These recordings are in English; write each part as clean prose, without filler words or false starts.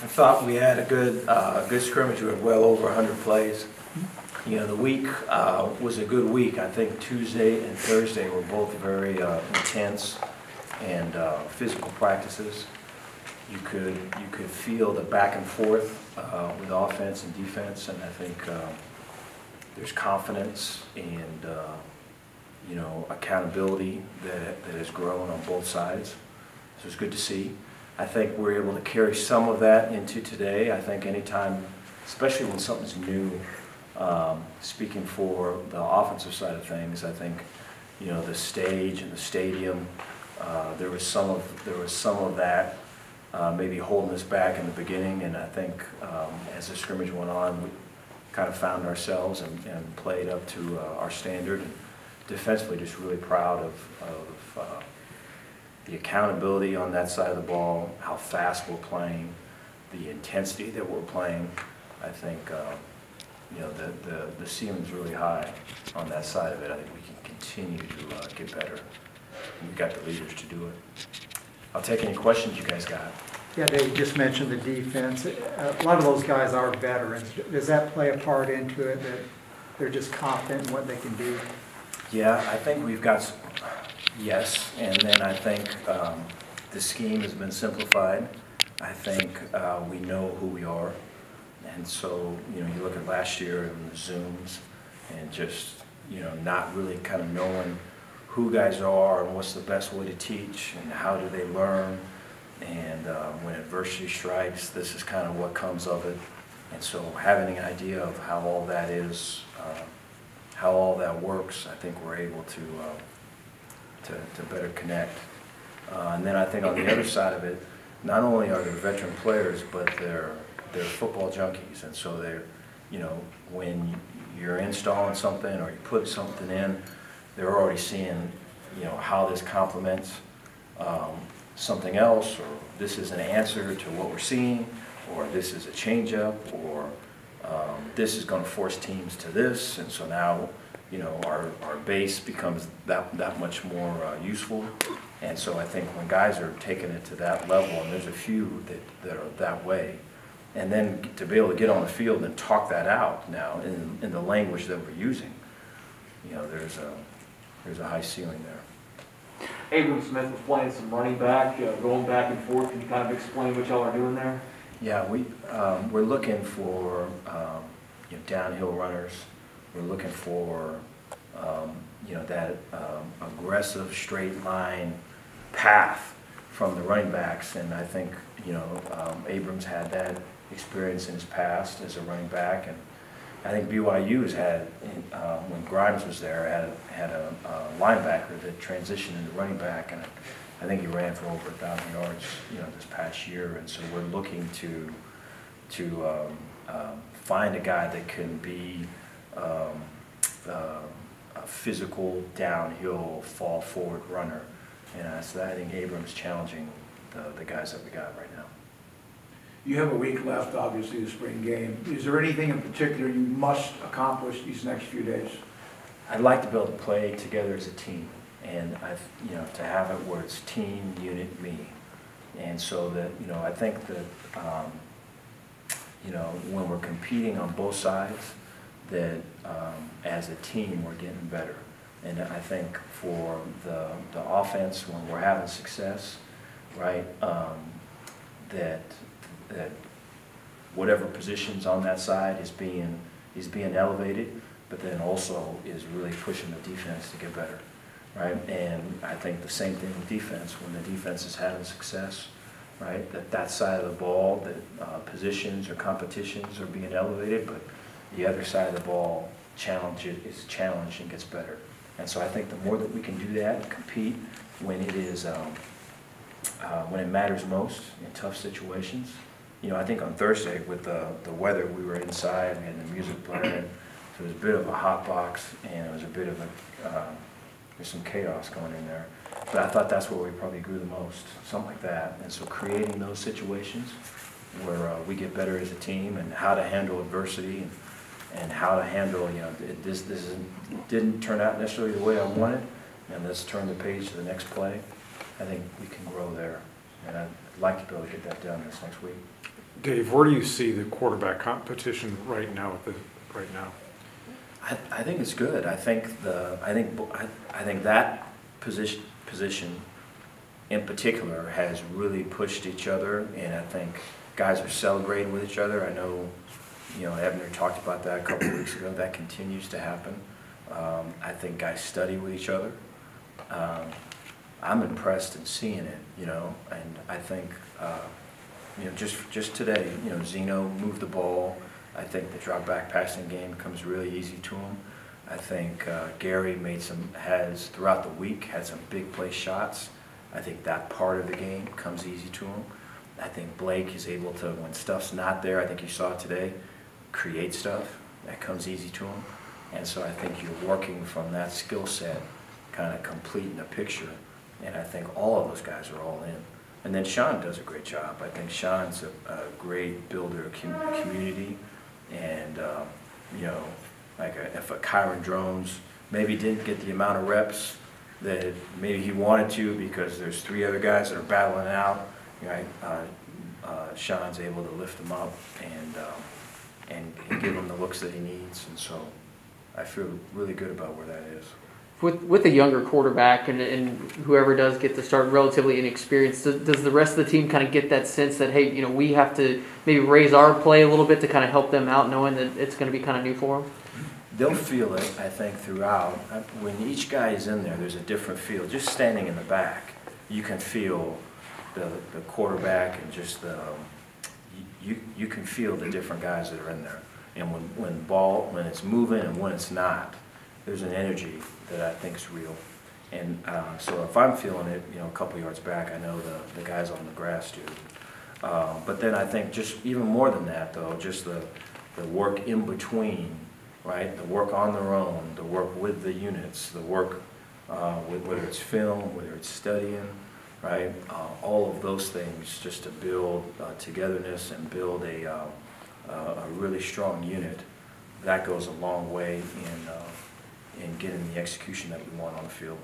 I thought we had a good scrimmage. We had well over 100 plays. You know, the week was a good week. I think Tuesday and Thursday were both very intense and physical practices. You could feel the back and forth with offense and defense, and I think there's confidence and you know, accountability that has grown on both sides. So it's good to see. I think we're able to carry some of that into today. I think anytime, especially when something's new, speaking for the offensive side of things, I think, you know, the stage and the stadium, there was some of that maybe holding us back in the beginning, and I think as the scrimmage went on, we kind of found ourselves and played up to our standard. And defensively, just really proud of the accountability on that side of the ball, how fast we're playing, the intensity that we're playing. I think you know, the ceiling's really high on that side of it. I think we can continue to get better. We've got the leaders to do it. I'll take any questions you guys got. Yeah, Dave just mentioned the defense. A lot of those guys are veterans. Does that play a part into it, that they're just confident in what they can do? Yeah, I think we've got, yes, and then I think the scheme has been simplified. I think we know who we are, and so, you know, you look at last year and the Zooms and just, you know, not really kind of knowing who guys are and what's the best way to teach and how do they learn, and when adversity strikes, this is kind of what comes of it. And so having an idea of how all that is, how all that works, I think we're able to better connect. And then I think on the other side of it, not only are there veteran players, but they're football junkies, and so they're, you know, when you're installing something or you put something in, they're already seeing, you know, how this complements something else, or this is an answer to what we're seeing, or this is a change-up, or this is going to force teams to this, and so now, you know, our base becomes that much more useful. And so I think when guys are taking it to that level, and there's a few that are that way, and then to be able to get on the field and talk that out now in the language that we're using, you know, there's a high ceiling there. Abram Smith was playing some running back, going back and forth. Can you kind of explain what y'all are doing there? Yeah, we're looking for you know, downhill runners. We're looking for you know, that aggressive straight line path from the running backs, and I think, you know, Abrams had that experience in his past as a running back, and I think BYU's had, when Grimes was there, had a linebacker that transitioned into running back, and I think he ran for over 1,000 yards, you know, this past year. And so we're looking to find a guy that can be a physical downhill fall forward runner, and so I think Abrams challenging the guys that we got right now. You have a week left, obviously, the spring game. Is there anything in particular you must accomplish these next few days? I'd like to be able to play together as a team, and you know, to have it where it's team, unit, me, and so that, you know, I think that you know, when we're competing on both sides, that as a team we're getting better. And I think for the offense, when we're having success, right, that whatever positions on that side is being elevated, but then also is really pushing the defense to get better, right? And I think the same thing with defense. When the defense is having success, right, that side of the ball, that positions or competitions are being elevated, but the other side of the ball is challenged and gets better. And so I think the more that we can do that, compete when it is when it matters most in tough situations. You know, I think on Thursday with the weather, we were inside, we had the music playing, so it was a bit of a hot box, and it was a bit of there's some chaos going in there. But I thought that's where we probably grew the most, something like that. And so creating those situations where we get better as a team, and how to handle adversity, and how to handle, you know, this didn't turn out necessarily the way I wanted, and let's turn the page to the next play. I think we can grow there, and I'd like to be able to get that done this next week. Dave, where do you see the quarterback competition right now? I think it's good. I think that position in particular has really pushed each other, and I think guys are celebrating with each other. I know, Ebner talked about that a couple of weeks ago. That continues to happen. I think guys study with each other. I'm impressed in seeing it, and I think, just today, Zeno moved the ball. I think the drop back passing game comes really easy to him. I think Gary has throughout the week had some big play shots. I think that part of the game comes easy to him. I think Blake is able to, when stuff's not there, I think you saw it today, create stuff that comes easy to him. And so I think you're working from that skill set, kind of completing a picture. And I think all of those guys are all in. And then Sean does a great job. I think Sean's a great builder of community. And, if a Kyron Drones maybe didn't get the amount of reps that maybe he wanted to because there's 3 other guys that are battling it out, right? Sean's able to lift them up and give him the looks that he needs. And so I feel really good about where that is. With a younger quarterback and whoever does get to start relatively inexperienced, does the rest of the team kind of get that sense that, hey, we have to maybe raise our play a little bit to kind of help them out, knowing that it's going to be kind of new for them? They'll feel it, I think, throughout. When each guy is in there, there's a different feel. Just standing in the back, you can feel the quarterback and just you can feel the different guys that are in there. And when it's moving and when it's not, there's an energy that I think is real. And so if I'm feeling it, a couple yards back, I know the guys on the grass do. But then I think just even more than that, though, just the work in between, right? The work on their own, the work with the units, the work with whether it's film, whether it's studying, right? All of those things just to build togetherness and build a really strong unit. That goes a long way in getting the execution that we want on the field.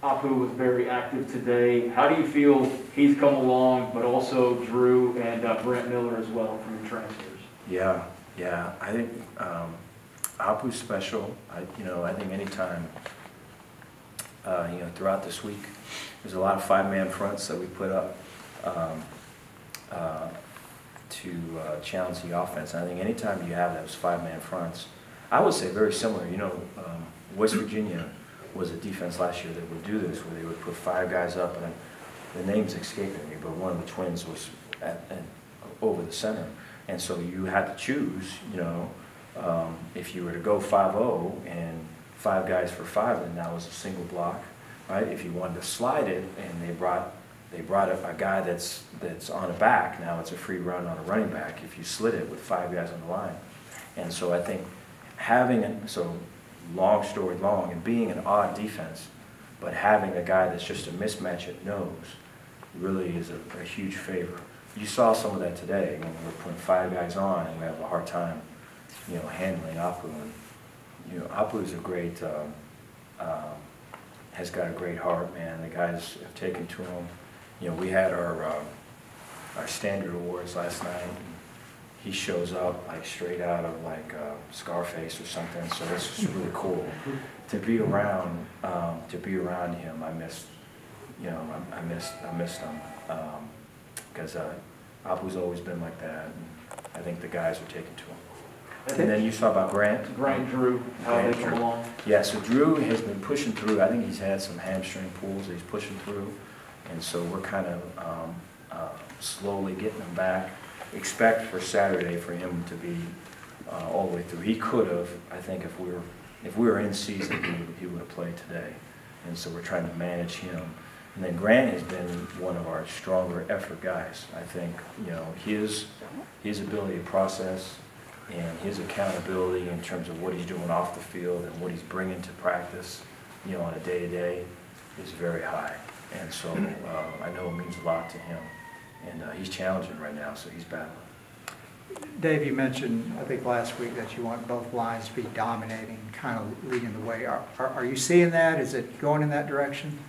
Apu was very active today. How do you feel he's come along, but also Drew and Brent Miller as well from the transfers? Yeah. I think Apu's special. I think anytime, throughout this week, there's a lot of 5-man fronts that we put up to challenge the offense. And I think anytime you have those 5-man fronts, I would say very similar. West Virginia was a defense last year that would do this, where they would put 5 guys up, and the name's escaping me, but one of the twins was over the center. And so you had to choose, if you were to go 5-0 and 5 guys for 5, then that was a single block, right? If you wanted to slide it and they brought a guy that's on a back, now it's a free run on a running back if you slid it with 5 guys on the line. And so I think long story long, and being an odd defense, but having a guy that's just a mismatch at nose really is a huge favor. You saw some of that today when we were putting 5 guys on and we have a hard time, handling Apu. And, Apu is a great, has got a great heart, man. The guys have taken to him. We had our standard awards last night. He shows up like straight out of Scarface or something. So this is really cool to be around. Him, I missed. I missed him because Apu's always been like that. And I think the guys are taking to him. And then you saw about Grant. Grant, Drew, how they come along. Yeah, so Drew has been pushing through. I think he's had some hamstring pulls that he's pushing through, and so we're kind of slowly getting him back. Expect for Saturday for him to be all the way through. He could have, I think, if we were in season, he would have played today. And so we're trying to manage him. And then Grant has been one of our stronger effort guys. I think his ability to process and his accountability in terms of what he's doing off the field and what he's bringing to practice, on a day-to-day, is very high. And so I know it means a lot to him. And he's challenging right now, so he's battling. Dave, you mentioned, I think last week, that you want both lines to be dominating, kind of leading the way. Are you seeing that? Is it going in that direction?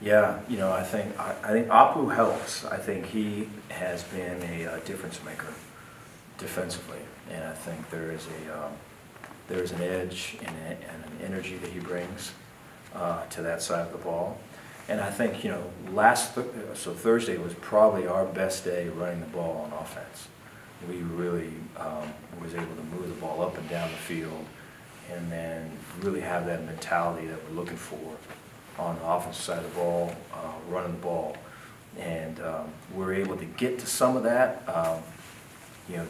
Yeah, I think Apu helps. I think he has been a difference maker defensively, and I think there's an edge and an energy that he brings to that side of the ball. And I think so Thursday was probably our best day running the ball on offense. We really was able to move the ball up and down the field, and then really have that mentality that we're looking for on the offensive side of the ball, running the ball. And we're able to get to some of that.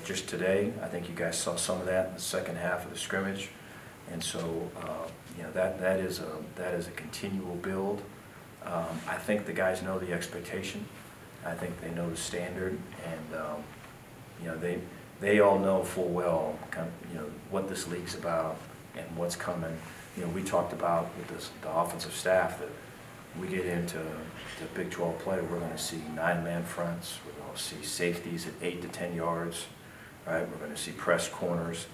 Just today, I think you guys saw some of that in the second half of the scrimmage. And so, that is a continual build. I think the guys know the expectation. I think they know the standard, and they all know full well what this league's about and what's coming. We talked about with the offensive staff that we get into the Big 12 play, we're going to see 9-man fronts, we're going to see safeties at 8 to 10 yards, right? We're going to see press corners.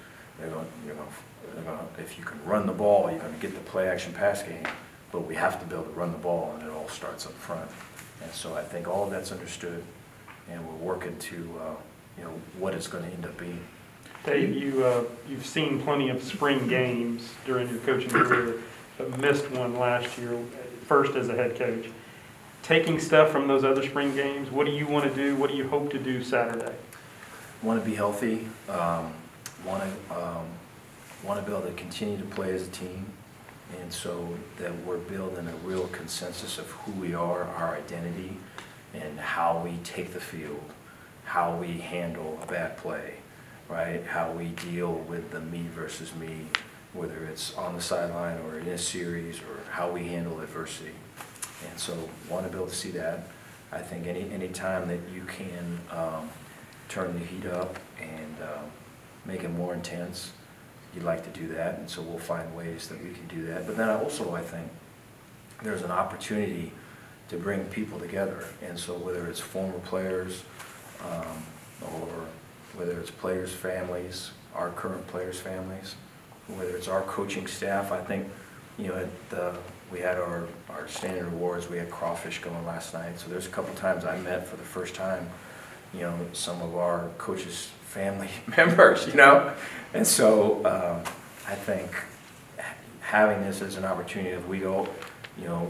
If you can run the ball, you're going to get the play-action pass game, but we have to be able to run the ball, and it all starts up front. And so I think all of that's understood, and we're working to what it's going to end up being. Dave, you've seen plenty of spring games during your coaching career, but missed one last year, first as a head coach. Taking stuff from those other spring games, what do you want to do? What do you hope to do Saturday? Want to be healthy. Want to be able to continue to play as a team, and so that we're building a real consensus of who we are, our identity, and how we take the field, how we handle a bad play. Right, how we deal with the me versus me, whether it's on the sideline or in a series, or how we handle adversity. And so, want to be able to see that. I think any time that you can turn the heat up and make it more intense, you'd like to do that. And so we'll find ways that we can do that. But then also, I think there's an opportunity to bring people together. And so whether it's former players or whether it's players' families, our current players' families, whether it's our coaching staff. I think, we had our standard awards, we had crawfish going last night, so there's a couple times I met for the first time, some of our coaches' family members, and so I think having this as an opportunity, if we go,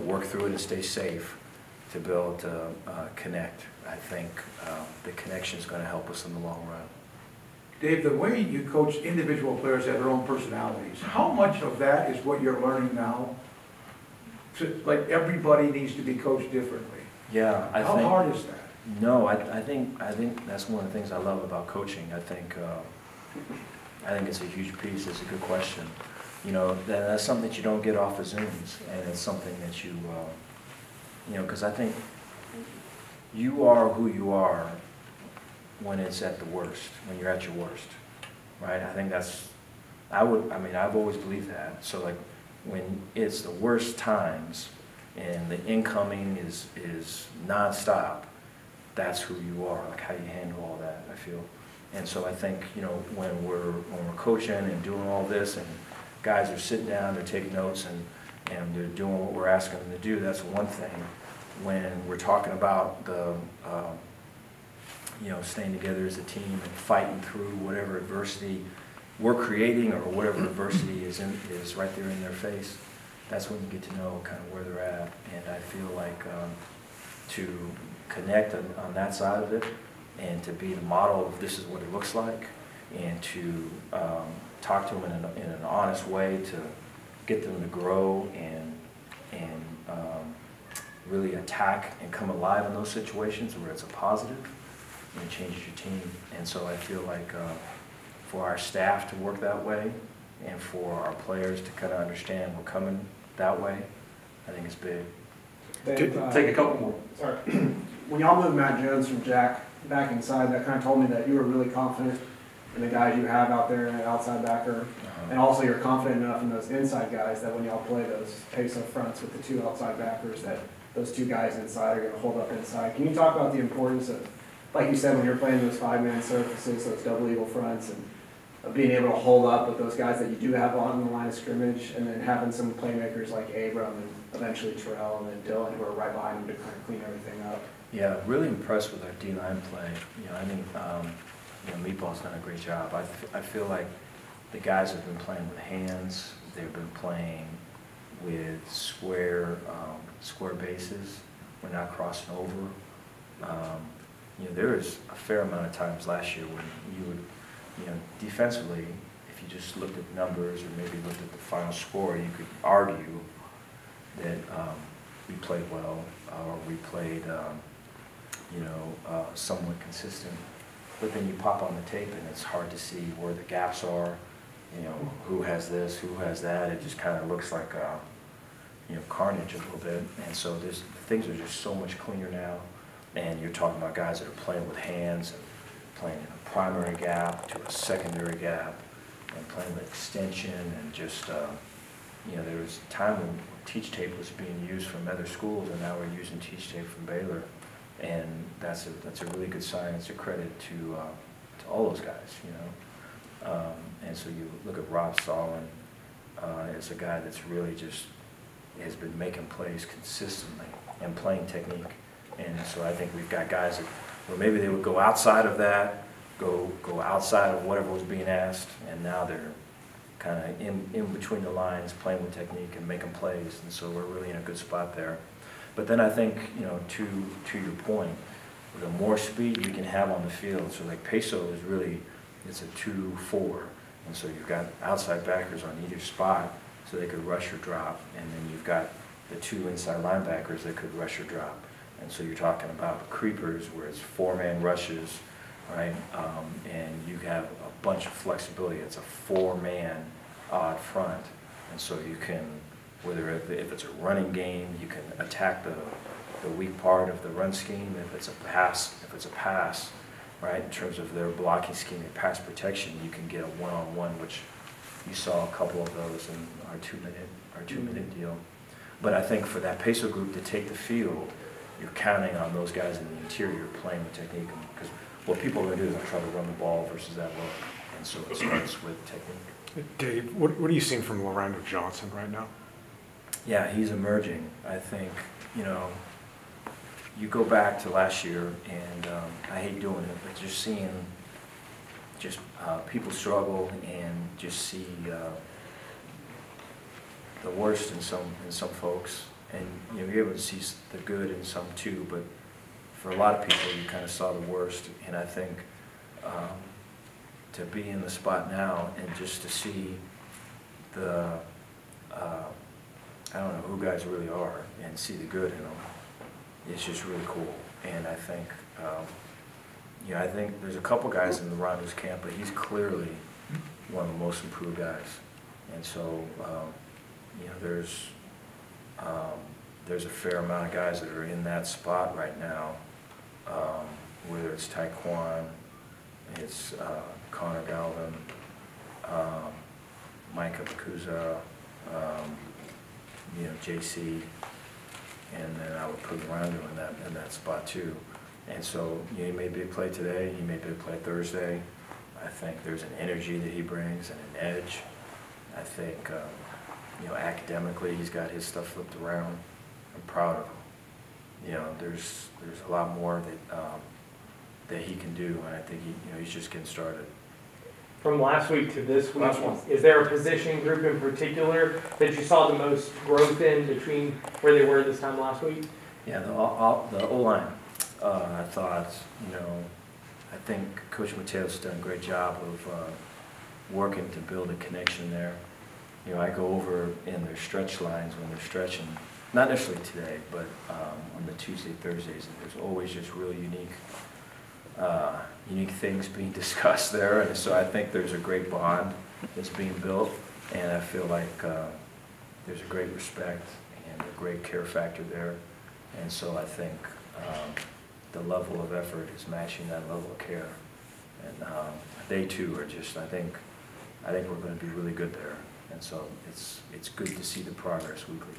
work through it and stay safe, to be able to connect. I think the connection is going to help us in the long run. Dave, the way you coach individual players have their own personalities, how much of that is what you're learning now? Like everybody needs to be coached differently. Yeah, How hard is that? No, I think that's one of the things I love about coaching. I think it's a huge piece. It's a good question. That's something that you don't get off of Zooms, and it's something that you because I think you are who you are when it's at the worst, when you're at your worst, right? I think I've always believed that. So like when it's the worst times and the incoming is nonstop, that's who you are, like how you handle all that, I feel. And so I think, when we're coaching and doing all this, and guys are sitting down, they're taking notes, and they're doing what we're asking them to do, that's one thing. When we're talking about the staying together as a team and fighting through whatever adversity we're creating, or whatever adversity is right there in their face, that's when you get to know kind of where they're at. And I feel like to connect on that side of it, and to be the model of this is what it looks like, and to talk to them in an honest way to get them to grow and really attack and come alive in those situations where it's a positive, and it changes your team. And so I feel like for our staff to work that way, and for our players to kind of understand we're coming that way, I think it's big. Take a couple more. Sorry. When y'all moved Matt Jones from Jack back inside, that kind of told me that you were really confident in the guys you have out there and an outside backer. And also you're confident enough in those inside guys that when y'all play those peso fronts with the two outside backers, that those two guys inside are going to hold up inside. Can you talk about the importance of, like you said, when you're playing those 5-man surfaces, those double eagle fronts, and of being able to hold up with those guys that you do have on the line of scrimmage, and then having some playmakers like Abram and eventually Terrell and then Dylan who are right behind him to kind of clean everything up. Yeah, really impressed with our D-line play. I think, Meatball's done a great job. I feel like the guys have been playing with hands. They've been playing with square bases. We're not crossing over. There was a fair amount of times last year when you would, defensively, if you just looked at numbers or maybe looked at the final score, you could argue that we played well or we played, somewhat consistent. But then you pop on the tape and it's hard to see where the gaps are, who has this, who has that. It just kind of looks like, carnage a little bit. And so things are just so much cleaner now. And you're talking about guys that are playing with hands and playing in a primary gap to a secondary gap and playing with extension and just, there was a time when teach tape was being used from other schools and now we're using teach tape from Baylor. And that's a really good sign. It's a credit to all those guys, And so you look at Rob Solon as a guy that's really just has been making plays consistently and playing technique. And so I think we've got guys that, well, maybe they would go outside of that, go outside of whatever was being asked, and now they're kind of in between the lines, playing with technique and making plays. And so we're really in a good spot there. But then I think, to your point, the more speed you can have on the field, so like Peso is really, it's a 2-4. And so you've got outside backers on either spot so they could rush or drop. And then you've got the 2 inside linebackers that could rush or drop. And so you're talking about creepers where it's 4-man rushes, right? And you have a bunch of flexibility. It's a 4-man odd front. And so you can, whether if it's a running game, you can attack the weak part of the run scheme. If it's a pass, right, in terms of their blocking scheme and pass protection, you can get a one-on-one, which you saw a couple of those in our two-minute deal. But I think for that Peso group to take the field, you're counting on those guys in the interior playing with technique. Because what people are going to do is try to run the ball versus that look. And so it starts with technique. Dave, what are you seeing from Aranda Johnson right now? Yeah, he's emerging. I think, you go back to last year, and I hate doing it, but just seeing people struggle and just see the worst in some folks. And you're able to see the good in some too, but for a lot of people, you kind of saw the worst. And I think to be in the spot now and just to see the, I don't know who guys really are, and see the good in them, it's just really cool. And I think, I think there's a couple guys in the Rondo's camp, but he's clearly one of the most improved guys. And so, there's a fair amount of guys that are in that spot right now, whether it's Taekwon, it's Connor Galvin, Micah Bakuza, JC, and then I would put Rondo in that spot too. And so he made a big play today, he made a big play Thursday. I think there's an energy that he brings and an edge. I think academically he's got his stuff flipped around. I'm proud of him. There's a lot more that he can do, and I think he's just getting started. From last week to this week, is there a position group in particular that you saw the most growth in between where they were this time last week? Yeah, the O-line. I thought, I think Coach Mateo's done a great job of working to build a connection there. I go over in their stretch lines when they're stretching, not necessarily today, but on the Tuesday, Thursdays, and there's always just really unique things being discussed there. And so I think there's a great bond that's being built, and I feel like there's a great respect and a great care factor there. And so I think the level of effort is matching that level of care. And they too are just, I think we're going to be really good there. And so it's good to see the progress weekly.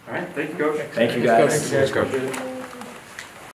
All right, thank you, Coach. Thank you, guys. Thanks, Coach.